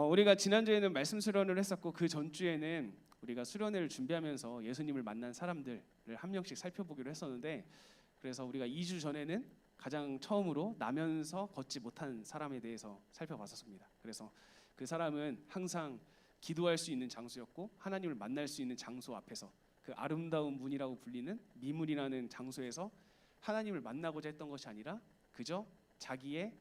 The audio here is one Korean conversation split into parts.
우리가 지난주에는 말씀 수련을 했었고 그 전주에는 우리가 수련회를 준비하면서 예수님을 만난 사람들을 한 명씩 살펴보기로 했었는데, 그래서 우리가 2주 전에는 가장 처음으로 나면서 걷지 못한 사람에 대해서 살펴봤었습니다. 그래서 그 사람은 항상 기도할 수 있는 장소였고 하나님을 만날 수 있는 장소 앞에서 그 아름다운 문이라고 불리는 미문이라는 장소에서 하나님을 만나고자 했던 것이 아니라 그저 자기의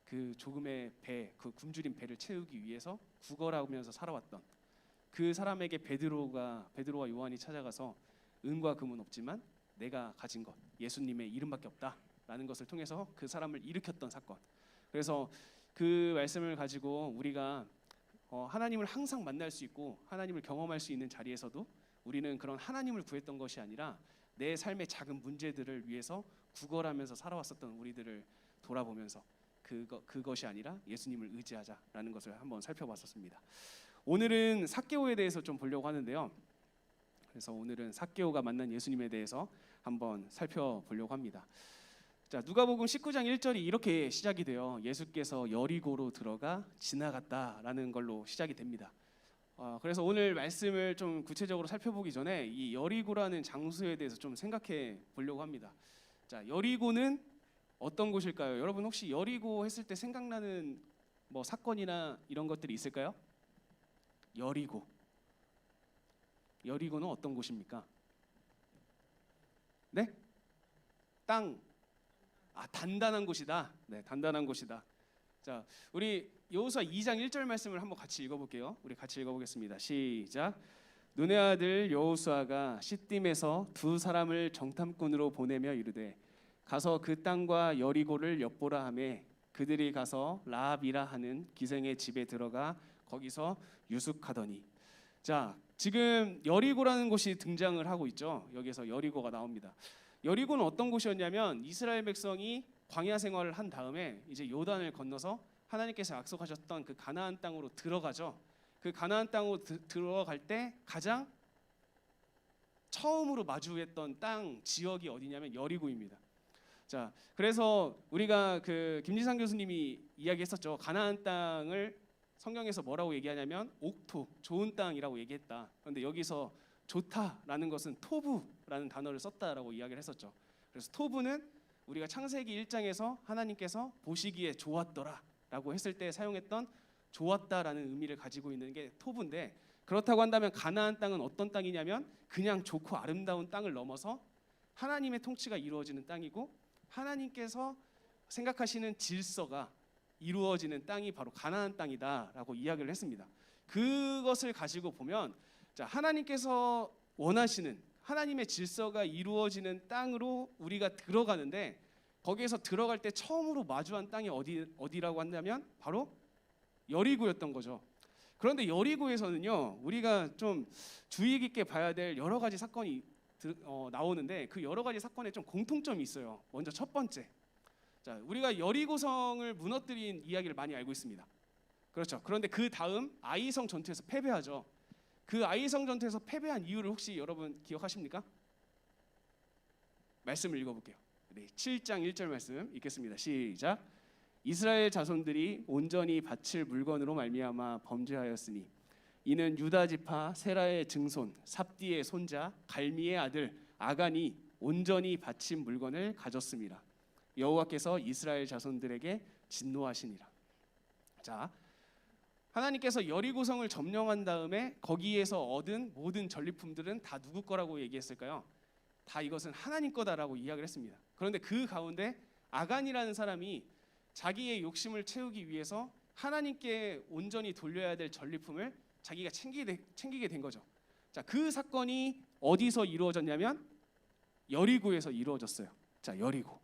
그 조금의 배, 그 굶주린 배를 채우기 위해서 구걸하면서 살아왔던 그 사람에게 베드로와 요한이 찾아가서 은과 금은 없지만 내가 가진 것 예수님의 이름밖에 없다라는 것을 통해서 그 사람을 일으켰던 사건. 그래서 그 말씀을 가지고 우리가 하나님을 항상 만날 수 있고 하나님을 경험할 수 있는 자리에서도 우리는 그런 하나님을 구했던 것이 아니라 내 삶의 작은 문제들을 위해서 구걸하면서 살아왔었던 우리들을 돌아보면서 그것이 아니라 예수님을 의지하자라는 것을 한번 살펴봤었습니다. 오늘은 삭개오에 대해서 좀 보려고 하는데요. 그래서 오늘은 삭개오가 만난 예수님에 대해서 한번 살펴보려고 합니다. 자, 누가복음 19장 1절이 이렇게 시작이 돼요. 예수께서 여리고로 들어가 지나갔다라는 걸로 시작이 됩니다. 그래서 오늘 말씀을 좀 구체적으로 살펴보기 전에 이 여리고라는 장소에 대해서 좀 생각해 보려고 합니다. 자, 여리고는 어떤 곳일까요? 여러분 혹시 여리고 했을 때 생각나는 뭐 사건이나 이런 것들이 있을까요? 여리고는 어떤 곳입니까? 네? 단단한 곳이다. 네, 단단한 곳이다. 자, 우리 여호수아 2장 1절 말씀을 한번 같이 읽어볼게요. 우리 같이 읽어보겠습니다. 시작. 눈의 아들 여호수아가 시딤에서 두 사람을 정탐꾼으로 보내며 이르되 가서 그 땅과 여리고를 엿보라 하매 그들이 가서 라합이라 하는 기생의 집에 들어가 거기서 유숙하더니. 자, 지금 여리고라는 곳이 등장을 하고 있죠. 여기서 여리고가 나옵니다. 여리고는 어떤 곳이었냐면 이스라엘 백성이 광야 생활을 한 다음에 이제 요단을 건너서 하나님께서 약속하셨던 그 가나안 땅으로 들어가죠. 그 가나안 땅으로 들어갈 때 가장 처음으로 마주했던 땅 지역이 어디냐면 여리고입니다. 자, 그래서 우리가 그 김지상 교수님이 이야기했었죠. 가나안 땅을 성경에서 뭐라고 얘기하냐면 옥토, 좋은 땅이라고 얘기했다. 그런데 여기서 좋다라는 것은 토부라는 단어를 썼다라고 이야기를 했었죠. 그래서 토부는 우리가 창세기 1장에서 하나님께서 보시기에 좋았더라라고 했을 때 사용했던 좋았다라는 의미를 가지고 있는 게 토부인데, 그렇다고 한다면 가나안 땅은 어떤 땅이냐면 그냥 좋고 아름다운 땅을 넘어서 하나님의 통치가 이루어지는 땅이고 하나님께서 생각하시는 질서가 이루어지는 땅이 바로 가나안 땅이다라고 이야기를 했습니다. 그것을 가지고 보면 자, 하나님께서 원하시는 하나님의 질서가 이루어지는 땅으로 우리가 들어가는데 거기에서 들어갈 때 처음으로 마주한 땅이 어디라고 한다면 바로 여리고였던 거죠. 그런데 여리고에서는요, 우리가 좀 주의 깊게 봐야 될 여러 가지 사건이 나오는데 그 여러 가지 사건에 좀 공통점이 있어요. 먼저 첫 번째, 자, 우리가 여리고성을 무너뜨린 이야기를 많이 알고 있습니다. 그렇죠. 그런데 그 다음 아이성 전투에서 패배하죠. 그 아이성 전투에서 패배한 이유를 혹시 여러분 기억하십니까? 말씀을 읽어볼게요. 네, 7장 1절 말씀 읽겠습니다. 시작. 이스라엘 자손들이 온전히 바칠 물건으로 말미암아 범죄하였으니 이는 유다 지파 세라의 증손 삽디의 손자 갈미의 아들 아간이 온전히 바친 물건을 가졌습니다. 여호와께서 이스라엘 자손들에게 진노하시니라. 자, 하나님께서 여리고성을 점령한 다음에 거기에서 얻은 모든 전리품들은 다 누구 거라고 얘기했을까요? 다 이것은 하나님 거다라고 이야기를 했습니다. 그런데 그 가운데 아간이라는 사람이 자기의 욕심을 채우기 위해서 하나님께 온전히 돌려야 될 전리품을 자기가 챙기게 된 거죠. 자, 그 사건이 어디서 이루어졌냐면 여리고에서 이루어졌어요. 자, 여리고.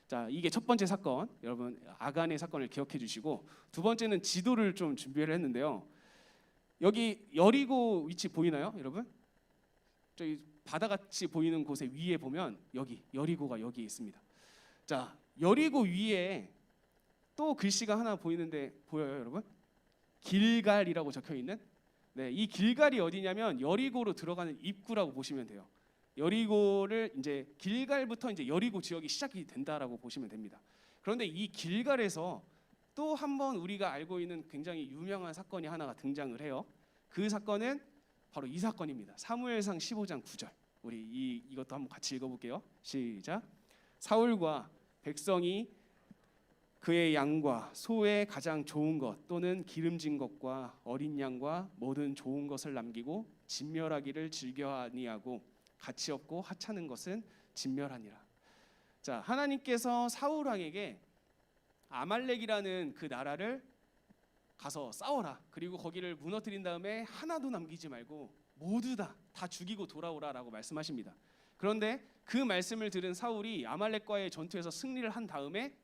자, 이게 첫 번째 사건, 여러분 아간의 사건을 기억해 주시고, 두 번째는 지도를 좀 준비를 했는데요. 여기 여리고 위치 보이나요, 여러분? 저기 바다같이 보이는 곳에 위에 보면 여기 여리고가 여기 있습니다. 자, 여리고 위에 또 글씨가 하나 보이는데 보여요, 여러분? 길갈이라고 적혀 있는. 네, 이 길갈이 어디냐면 여리고로 들어가는 입구라고 보시면 돼요. 여리고를 이제 길갈부터 이제 여리고 지역이 시작이 된다라고 보시면 됩니다. 그런데 이 길갈에서 또 한 번 우리가 알고 있는 굉장히 유명한 사건이 하나가 등장을 해요. 그 사건은 바로 이 사건입니다. 사무엘상 15장 9절. 우리 이것도 한번 같이 읽어볼게요. 시작. 사울과 백성이 그의 양과 소의 가장 좋은 것 또는 기름진 것과 어린 양과 모든 좋은 것을 남기고 진멸하기를 즐겨 아니하고 가치 없고 하찮은 것은 진멸하니라. 자, 하나님께서 사울 왕에게 아말렉이라는 그 나라를 가서 싸워라. 그리고 거기를 무너뜨린 다음에 하나도 남기지 말고 모두 다 죽이고 돌아오라라고 말씀하십니다. 그런데 그 말씀을 들은 사울이 아말렉과의 전투에서 승리를 한 다음에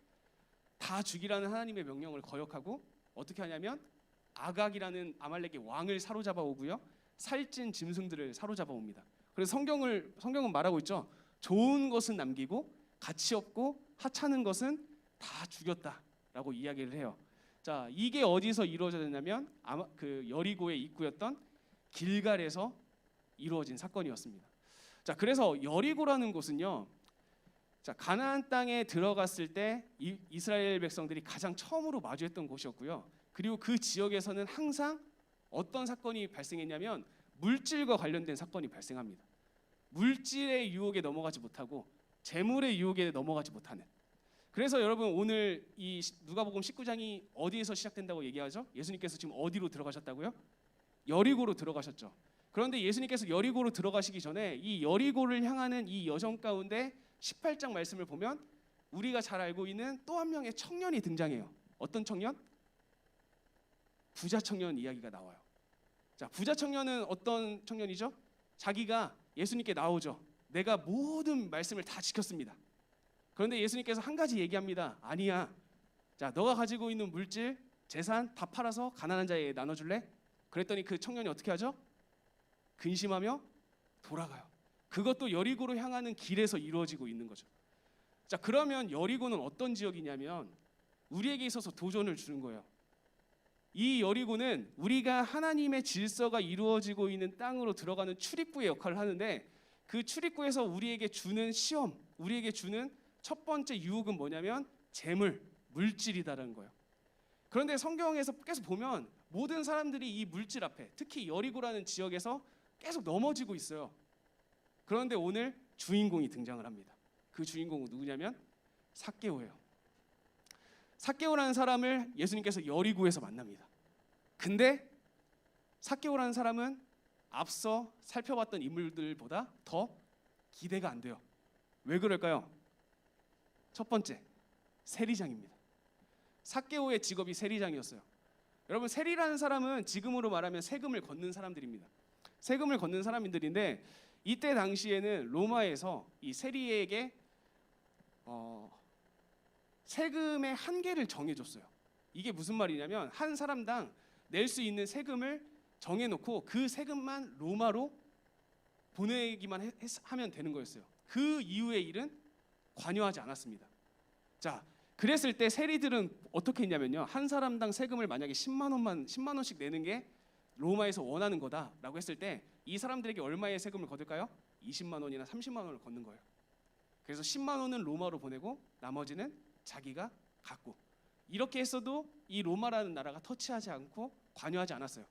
다 죽이라는 하나님의 명령을 거역하고 어떻게 하냐면 아각이라는 아말렉의 왕을 사로잡아 오고요. 살찐 짐승들을 사로잡아 옵니다. 그래서 성경은 말하고 있죠. 좋은 것은 남기고 가치 없고 하찮은 것은 다 죽였다라고 이야기를 해요. 자, 이게 어디서 이루어졌냐면 아마 그 여리고의 입구였던 길갈에서 이루어진 사건이었습니다. 자, 그래서 여리고라는 곳은요. 자, 가나안 땅에 들어갔을 때 이스라엘 백성들이 가장 처음으로 마주했던 곳이었고요. 그리고 그 지역에서는 항상 어떤 사건이 발생했냐면 물질과 관련된 사건이 발생합니다. 물질의 유혹에 넘어가지 못하고 재물의 유혹에 넘어가지 못하는. 그래서 여러분 오늘 이 누가복음 19장이 어디에서 시작된다고 얘기하죠? 예수님께서 지금 어디로 들어가셨다고요? 여리고로 들어가셨죠. 그런데 예수님께서 여리고로 들어가시기 전에 이 여리고를 향하는 이 여정 가운데 18장 말씀을 보면 우리가 잘 알고 있는 또 한 명의 청년이 등장해요. 어떤 청년? 부자 청년 이야기가 나와요. 자, 부자 청년은 어떤 청년이죠? 자기가 예수님께 나오죠. 내가 모든 말씀을 다 지켰습니다. 그런데 예수님께서 한 가지 얘기합니다. 아니야. 자, 너가 가지고 있는 물질, 재산 다 팔아서 가난한 자에게 나눠줄래? 그랬더니 그 청년이 어떻게 하죠? 근심하며 돌아가요. 그것도 여리고로 향하는 길에서 이루어지고 있는 거죠. 자, 그러면 여리고는 어떤 지역이냐면 우리에게 있어서 도전을 주는 거예요. 이 여리고는 우리가 하나님의 질서가 이루어지고 있는 땅으로 들어가는 출입구의 역할을 하는데 그 출입구에서 우리에게 주는 시험, 우리에게 주는 첫 번째 유혹은 뭐냐면 재물, 물질이다라는 거예요. 그런데 성경에서 계속 보면 모든 사람들이 이 물질 앞에 특히 여리고라는 지역에서 계속 넘어지고 있어요. 그런데 오늘 주인공이 등장을 합니다. 그 주인공은 누구냐면 삭개오예요. 삭개오라는 사람을 예수님께서 여리고에서 만납니다. 근데 삭개오라는 사람은 앞서 살펴봤던 인물들보다 더 기대가 안 돼요. 왜 그럴까요? 첫 번째, 세리장입니다. 삭개오의 직업이 세리장이었어요. 여러분, 세리라는 사람은 지금으로 말하면 세금을 걷는 사람들입니다. 세금을 걷는 사람들인데 이때 당시에는 로마에서 이 세리에게 세금의 한계를 정해줬어요. 이게 무슨 말이냐면 한 사람당 낼 수 있는 세금을 정해놓고 그 세금만 로마로 보내기만 하면 되는 거였어요. 그 이후의 일은 관여하지 않았습니다. 자, 그랬을 때 세리들은 어떻게 했냐면요. 한 사람당 세금을 만약에 10만 원씩 내는 게 로마에서 원하는 거다라고 했을 때 이 사람들에게 얼마의 세금을 거둘까요? 20만 원이나 30만 원을 걷는 거예요. 그래서 10만 원은 로마로 보내고 나머지는 자기가 갖고 이렇게 했어도 이 로마라는 나라가 터치하지 않고 관여하지 않았어요.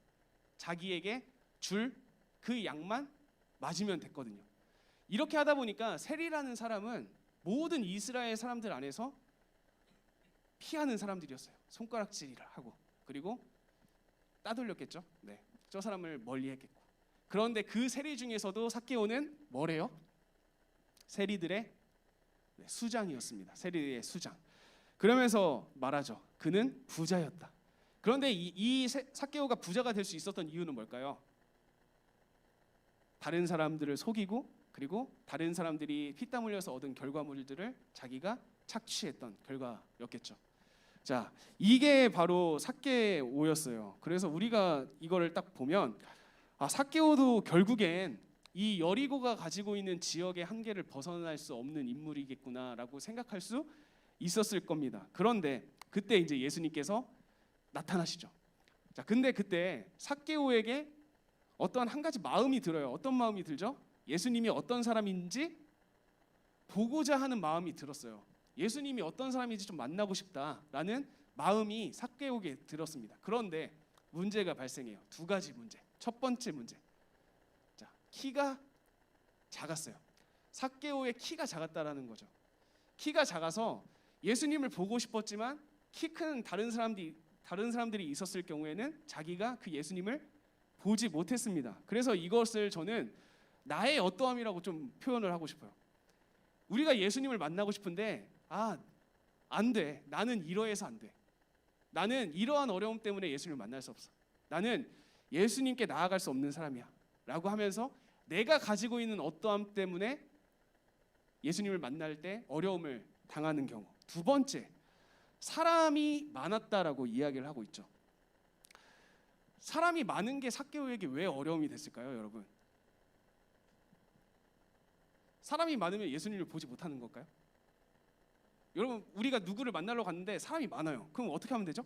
자기에게 줄 그 양만 맞으면 됐거든요. 이렇게 하다 보니까 세리라는 사람은 모든 이스라엘 사람들 안에서 피하는 사람들이었어요. 손가락질을 하고 그리고 따돌렸겠죠. 네, 저 사람을 멀리했겠고. 그런데 그 세리 중에서도 삭개오는 뭐래요? 세리들의 수장이었습니다. 세리의 수장. 그러면서 말하죠. 그는 부자였다. 그런데 이 삭개오가 부자가 될 수 있었던 이유는 뭘까요? 다른 사람들을 속이고 그리고 다른 사람들이 피땀 흘려서 얻은 결과물들을 자기가 착취했던 결과였겠죠. 자, 이게 바로 삭개오였어요. 그래서 우리가 이거를 딱 보면 삭개오도 결국엔 이 여리고가 가지고 있는 지역의 한계를 벗어날 수 없는 인물이겠구나라고 생각할 수 있었을 겁니다. 그런데 그때 이제 예수님께서 나타나시죠. 자, 근데 그때 삭개오에게 어떤 한 가지 마음이 들어요. 어떤 마음이 들죠? 예수님이 어떤 사람인지 보고자 하는 마음이 들었어요. 예수님이 어떤 사람인지 좀 만나고 싶다라는 마음이 삭개오에게 들었습니다. 그런데 문제가 발생해요. 두 가지 문제. 첫 번째 문제. 자, 키가 작았어요. 삭개오의 키가 작았다라는 거죠. 키가 작아서 예수님을 보고 싶었지만 키 큰 다른 사람들이 있었을 경우에는 자기가 그 예수님을 보지 못했습니다. 그래서 이것을 저는 나의 어떠함이라고 좀 표현을 하고 싶어요. 우리가 예수님을 만나고 싶은데 안 돼. 나는 이러해서 안 돼. 나는 이러한 어려움 때문에 예수님을 만날 수 없어. 나는 예수님께 나아갈 수 없는 사람이야 라고 하면서 내가 가지고 있는 어떠함 때문에 예수님을 만날 때 어려움을 당하는 경우. 두 번째, 사람이 많았다라고 이야기를 하고 있죠. 사람이 많은 게 삭개오에게 왜 어려움이 됐을까요, 여러분? 사람이 많으면 예수님을 보지 못하는 걸까요? 여러분, 우리가 누구를 만나러 갔는데 사람이 많아요. 그럼 어떻게 하면 되죠?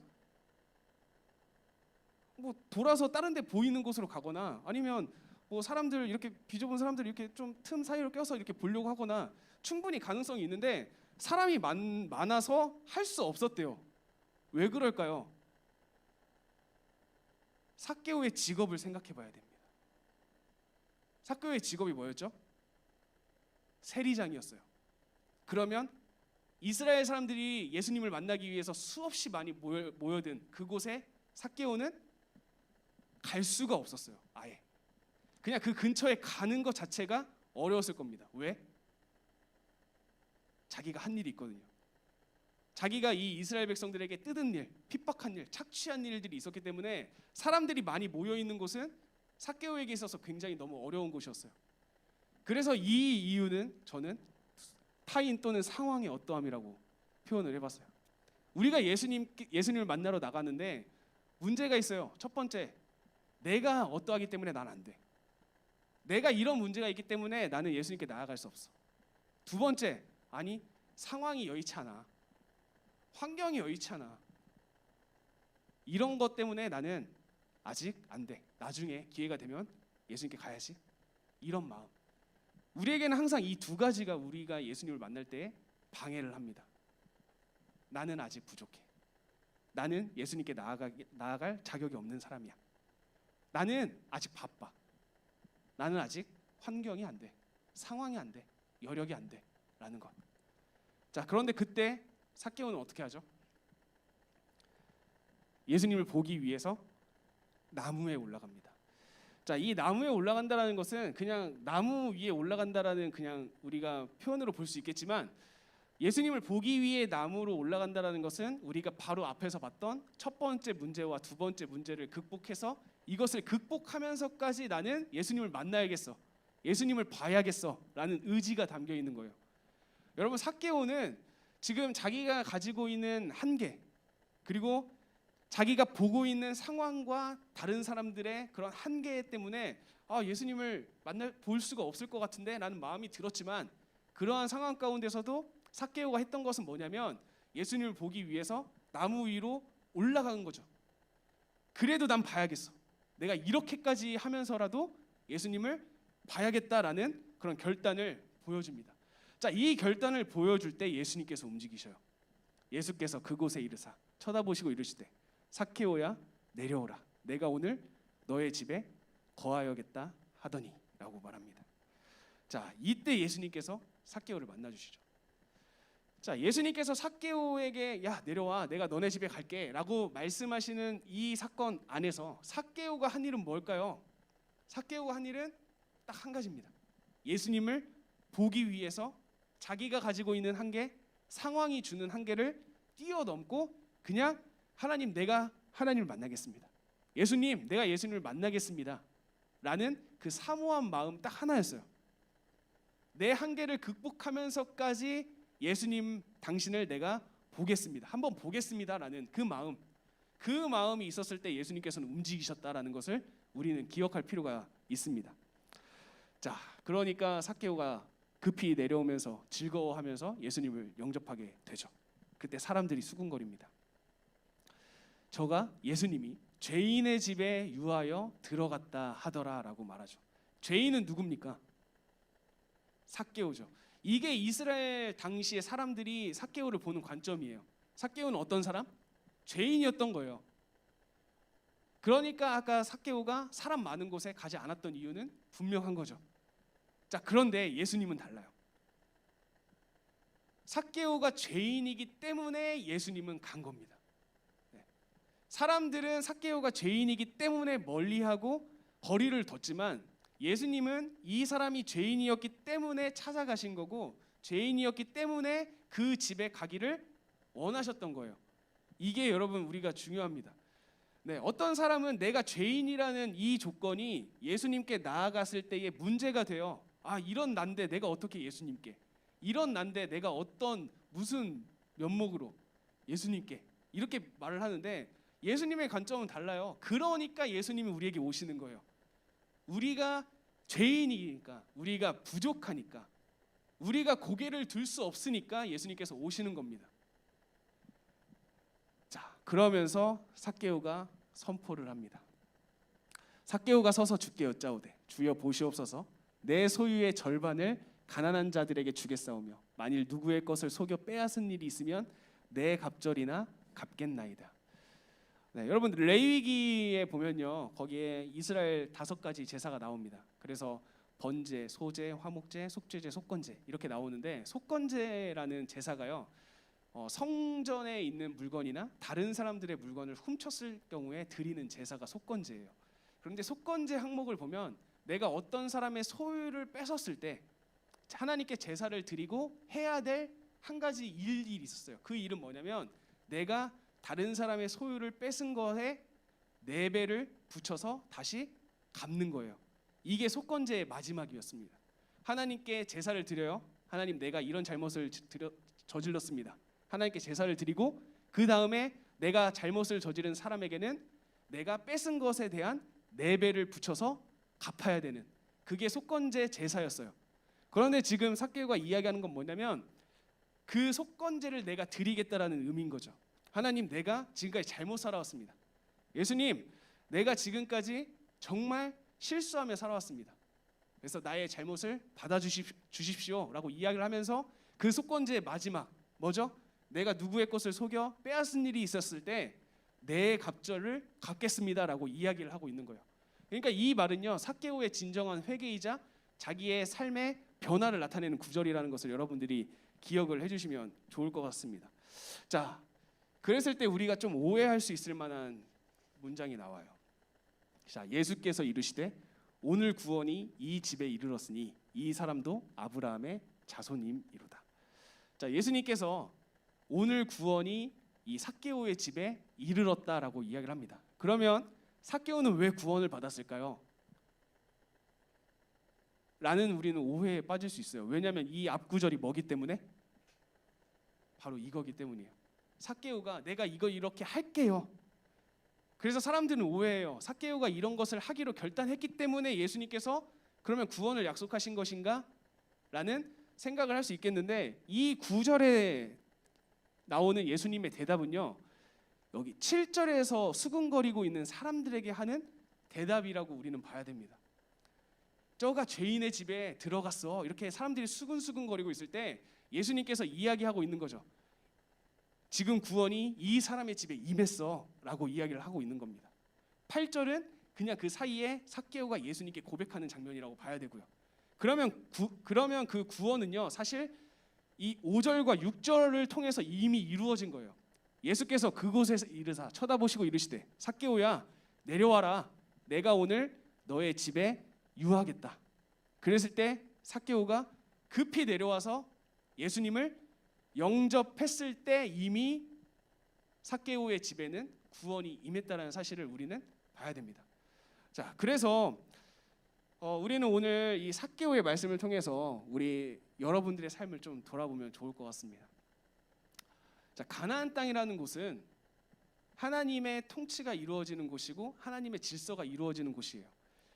뭐 돌아서 다른 데 보이는 곳으로 가거나 아니면 뭐 사람들 이렇게 비좁은 사람들 이렇게 좀 틈 사이로 껴서 이렇게 보려고 하거나 충분히 가능성이 있는데 사람이 많아서 할 수 없었대요. 왜 그럴까요? 삭개오의 직업을 생각해 봐야 됩니다. 삭개오의 직업이 뭐였죠? 세리장이었어요. 그러면 이스라엘 사람들이 예수님을 만나기 위해서 수없이 많이 모여든 그곳에 삭개오는 갈 수가 없었어요. 아예 그냥 그 근처에 가는 것 자체가 어려웠을 겁니다. 왜? 자기가 한 일이 있거든요. 자기가 이 이스라엘 백성들에게 뜯은 일, 핍박한 일, 착취한 일들이 있었기 때문에 사람들이 많이 모여 있는 곳은 삭개오에게 있어서 굉장히 너무 어려운 곳이었어요. 그래서 이 이유는 저는 타인 또는 상황의 어떠함이라고 표현을 해봤어요. 우리가 예수님을 만나러 나가는데 문제가 있어요. 첫 번째, 내가 어떠하기 때문에 난 안 돼. 내가 이런 문제가 있기 때문에 나는 예수님께 나아갈 수 없어. 두 번째, 아니 상황이 여의치 않아. 환경이 여의치 않아. 이런 것 때문에 나는 아직 안 돼. 나중에 기회가 되면 예수님께 가야지. 이런 마음. 우리에게는 항상 이 두 가지가 우리가 예수님을 만날 때 방해를 합니다. 나는 아직 부족해. 나는 예수님께 나아갈 자격이 없는 사람이야. 나는 아직 바빠. 나는 아직 환경이 안 돼. 상황이 안 돼. 여력이 안 돼. 라는 것. 자, 그런데 그때 삭개오는 어떻게 하죠? 예수님을 보기 위해서 나무에 올라갑니다. 자, 이 나무에 올라간다라는 것은 그냥 나무 위에 올라간다라는 그냥 우리가 표현으로 볼 수 있겠지만 예수님을 보기 위해 나무로 올라간다라는 것은 우리가 바로 앞에서 봤던 첫 번째 문제와 두 번째 문제를 극복해서 이것을 극복하면서까지 나는 예수님을 만나야겠어. 예수님을 봐야겠어라는 의지가 담겨 있는 거예요. 여러분, 삭개오는 지금 자기가 가지고 있는 한계 그리고 자기가 보고 있는 상황과 다른 사람들의 그런 한계 때문에 예수님을 볼 수가 없을 것 같은데 라는 마음이 들었지만 그러한 상황 가운데서도 삭개오가 했던 것은 뭐냐면 예수님을 보기 위해서 나무 위로 올라가는 거죠. 그래도 난 봐야겠어. 내가 이렇게까지 하면서라도 예수님을 봐야겠다라는 그런 결단을 보여줍니다. 자, 이 결단을 보여줄 때 예수님께서 움직이셔요. 예수께서 그곳에 이르사 쳐다보시고 이르시되 삭개오야 내려오라. 내가 오늘 너의 집에 거하여겠다 하더니 라고 말합니다. 자, 이때 예수님께서 삭개오를 만나주시죠. 자, 예수님께서 삭개오에게 야 내려와 내가 너네 집에 갈게 라고 말씀하시는 이 사건 안에서 삭개오가 한 일은 뭘까요? 삭개오가 한 일은 딱 한 가지입니다. 예수님을 보기 위해서 자기가 가지고 있는 한계, 상황이 주는 한계를 뛰어넘고 그냥 하나님 내가 하나님을 만나겠습니다. 예수님 내가 예수님을 만나겠습니다 라는 그 사모한 마음 딱 하나였어요. 내 한계를 극복하면서까지 예수님 당신을 내가 보겠습니다. 한번 보겠습니다 라는 그 마음이 있었을 때 예수님께서는 움직이셨다라는 것을 우리는 기억할 필요가 있습니다. 자, 그러니까 삭개오가 급히 내려오면서 즐거워하면서 예수님을 영접하게 되죠. 그때 사람들이 수군거립니다. 저가 예수님이 죄인의 집에 유하여 들어갔다 하더라라고 말하죠. 죄인은 누굽니까? 삭개오죠. 이게 이스라엘 당시의 사람들이 삭개오를 보는 관점이에요. 삭개오는 어떤 사람? 죄인이었던 거예요. 그러니까 아까 삭개오가 사람 많은 곳에 가지 않았던 이유는 분명한 거죠. 자, 그런데 예수님은 달라요. 삭개오가 죄인이기 때문에 예수님은 간 겁니다. 네. 사람들은 삭개오가 죄인이기 때문에 멀리하고 거리를 뒀지만 예수님은 이 사람이 죄인이었기 때문에 찾아가신 거고 죄인이었기 때문에 그 집에 가기를 원하셨던 거예요. 이게 여러분 우리가 중요합니다. 네, 어떤 사람은 내가 죄인이라는 이 조건이 예수님께 나아갔을 때의 문제가 돼요. 아, 이런 난데 내가 어떻게 예수님께, 이런 난데 내가 어떤 무슨 면목으로 예수님께 이렇게 말을 하는데 예수님의 관점은 달라요. 그러니까 예수님이 우리에게 오시는 거예요. 우리가 죄인이니까, 우리가 부족하니까, 우리가 고개를 들 수 없으니까 예수님께서 오시는 겁니다. 자, 그러면서 삭개오가 선포를 합니다. 삭개오가 서서 주께 여짜오되 주여 보시옵소서 내 소유의 절반을 가난한 자들에게 주겠사오며 만일 누구의 것을 속여 빼앗은 일이 있으면 내 갑절이나 갚겠나이다. 네, 여러분 레위기에 보면요 거기에 이스라엘 5가지 제사가 나옵니다. 그래서 번제, 소제, 화목제, 속죄제, 속건제 이렇게 나오는데 속건제라는 제사가요 성전에 있는 물건이나 다른 사람들의 물건을 훔쳤을 경우에 드리는 제사가 속건제예요. 그런데 속건제 항목을 보면 내가 어떤 사람의 소유를 뺏었을 때 하나님께 제사를 드리고 해야 될 한 가지 일이 있었어요. 그 일은 뭐냐면 내가 다른 사람의 소유를 뺏은 거에 4배를 붙여서 다시 갚는 거예요. 이게 속건제의 마지막이었습니다. 하나님께 제사를 드려요. 하나님 내가 이런 잘못을 저질렀습니다. 하나님께 제사를 드리고 그 다음에 내가 잘못을 저지른 사람에게는 내가 뺏은 것에 대한 4배를 붙여서 갚아야 되는 그게 속건제 제사였어요. 그런데 지금 삭개오가 이야기하는 건 뭐냐면 그 속건제를 내가 드리겠다라는 의미인 거죠. 하나님 내가 지금까지 잘못 살아왔습니다. 예수님 내가 지금까지 정말 실수하며 살아왔습니다. 그래서 나의 잘못을 받아주십시오라고 이야기를 하면서 그 속건제의 마지막 뭐죠? 내가 누구의 것을 속여 빼앗은 일이 있었을 때 내 갑절을 갚겠습니다라고 이야기를 하고 있는 거예요. 그러니까 이 말은요 삭개오의 진정한 회개이자 자기의 삶의 변화를 나타내는 구절이라는 것을 여러분들이 기억을 해주시면 좋을 것 같습니다. 자, 그랬을 때 우리가 좀 오해할 수 있을 만한 문장이 나와요. 자, 예수께서 이르시되 오늘 구원이 이 집에 이르렀으니 이 사람도 아브라함의 자손임이로다. 자, 예수님께서 오늘 구원이 이 삭개오의 집에 이르렀다라고 이야기를 합니다. 그러면 삭개오는 왜 구원을 받았을까요? 라는 우리는 오해에 빠질 수 있어요. 왜냐하면 이 앞구절이 뭐기 때문에? 바로 이거기 때문이에요. 삭개오가 내가 이거 이렇게 할게요. 그래서 사람들은 오해해요. 삭개오가 이런 것을 하기로 결단했기 때문에 예수님께서 그러면 구원을 약속하신 것인가? 라는 생각을 할 수 있겠는데 이 9절에 나오는 예수님의 대답은요. 여기 7절에서 수군거리고 있는 사람들에게 하는 대답이라고 우리는 봐야 됩니다. 저가 죄인의 집에 들어갔어. 이렇게 사람들이 수근수근거리고 있을 때 예수님께서 이야기하고 있는 거죠. 지금 구원이 이 사람의 집에 임했어 라고 이야기를 하고 있는 겁니다. 8절은 그냥 그 사이에 삭개오가 예수님께 고백하는 장면이라고 봐야 되고요. 그러면 그 구원은요 사실 이 5절과 6절을 통해서 이미 이루어진 거예요. 예수께서 그곳에서 이르사 쳐다보시고 이르시되 삭개오야 내려와라 내가 오늘 너의 집에 유하겠다. 그랬을 때 삭개오가 급히 내려와서 예수님을 영접했을 때 이미 삭개오의 집에는 구원이 임했다는 사실을 우리는 봐야 됩니다. 자, 그래서 우리는 오늘 이 삭개오의 말씀을 통해서 우리 여러분들의 삶을 좀 돌아보면 좋을 것 같습니다. 자, 가나안 땅이라는 곳은 하나님의 통치가 이루어지는 곳이고 하나님의 질서가 이루어지는 곳이에요.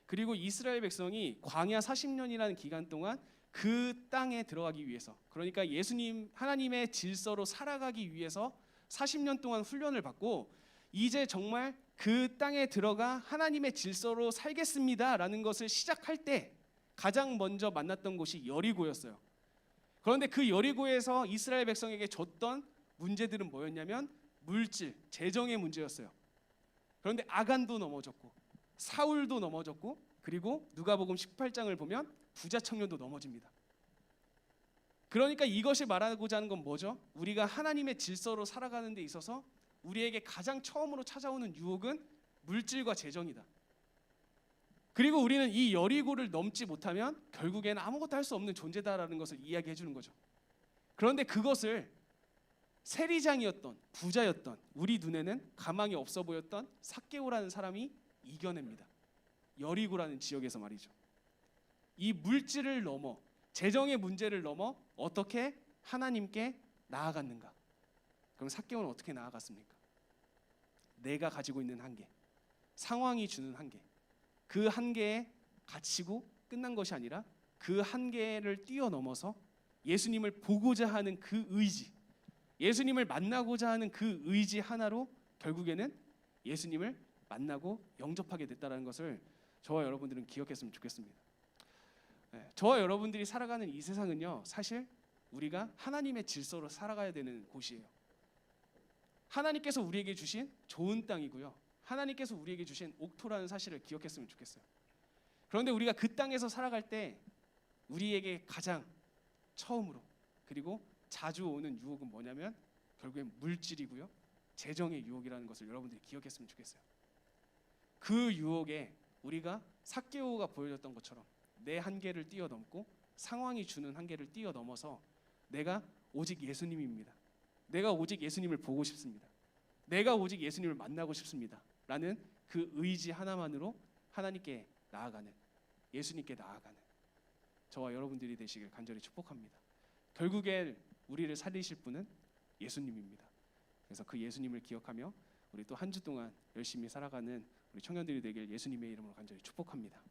그리고 이스라엘 백성이 광야 40년이라는 기간 동안 그 땅에 들어가기 위해서 그러니까 예수님 하나님의 질서로 살아가기 위해서 40년 동안 훈련을 받고 이제 정말 그 땅에 들어가 하나님의 질서로 살겠습니다라는 것을 시작할 때 가장 먼저 만났던 곳이 여리고였어요. 그런데 그 여리고에서 이스라엘 백성에게 줬던 문제들은 뭐였냐면 물질, 재정의 문제였어요. 그런데 아간도 넘어졌고 사울도 넘어졌고 그리고 누가복음 18장을 보면 부자 청년도 넘어집니다. 그러니까 이것이 말하고자 하는 건 뭐죠? 우리가 하나님의 질서로 살아가는 데 있어서 우리에게 가장 처음으로 찾아오는 유혹은 물질과 재정이다. 그리고 우리는 이 여리고를 넘지 못하면 결국에는 아무것도 할 수 없는 존재다라는 것을 이야기해 주는 거죠. 그런데 그것을 세리장이었던 부자였던 우리 눈에는 가망이 없어 보였던 삭개오라는 사람이 이겨냅니다. 여리고라는 지역에서 말이죠. 이 물질을 넘어 재정의 문제를 넘어 어떻게 하나님께 나아갔는가? 그럼 삭개오는 어떻게 나아갔습니까? 내가 가지고 있는 한계, 상황이 주는 한계, 그 한계에 갇히고 끝난 것이 아니라 그 한계를 뛰어넘어서 예수님을 보고자 하는 그 의지, 예수님을 만나고자 하는 그 의지 하나로 결국에는 예수님을 만나고 영접하게 됐다는 것을 저와 여러분들은 기억했으면 좋겠습니다. 저와 여러분들이 살아가는 이 세상은요, 사실 우리가 하나님의 질서로 살아가야 되는 곳이에요. 하나님께서 우리에게 주신 좋은 땅이고요, 하나님께서 우리에게 주신 옥토라는 사실을 기억했으면 좋겠어요. 그런데 우리가 그 땅에서 살아갈 때 우리에게 가장 처음으로 그리고 자주 오는 유혹은 뭐냐면 결국엔 물질이고요, 재정의 유혹이라는 것을 여러분들이 기억했으면 좋겠어요. 그 유혹에 우리가 삭개오가 보여줬던 것처럼 내 한계를 뛰어넘고 상황이 주는 한계를 뛰어넘어서 내가 오직 예수님입니다. 내가 오직 예수님을 보고 싶습니다. 내가 오직 예수님을 만나고 싶습니다. 라는 그 의지 하나만으로 하나님께 나아가는, 예수님께 나아가는 저와 여러분들이 되시길 간절히 축복합니다. 결국엔 우리를 살리실 분은 예수님입니다. 그래서 그 예수님을 기억하며 우리 또 한 주 동안 열심히 살아가는 우리 청년들이 되길 예수님의 이름으로 간절히 축복합니다.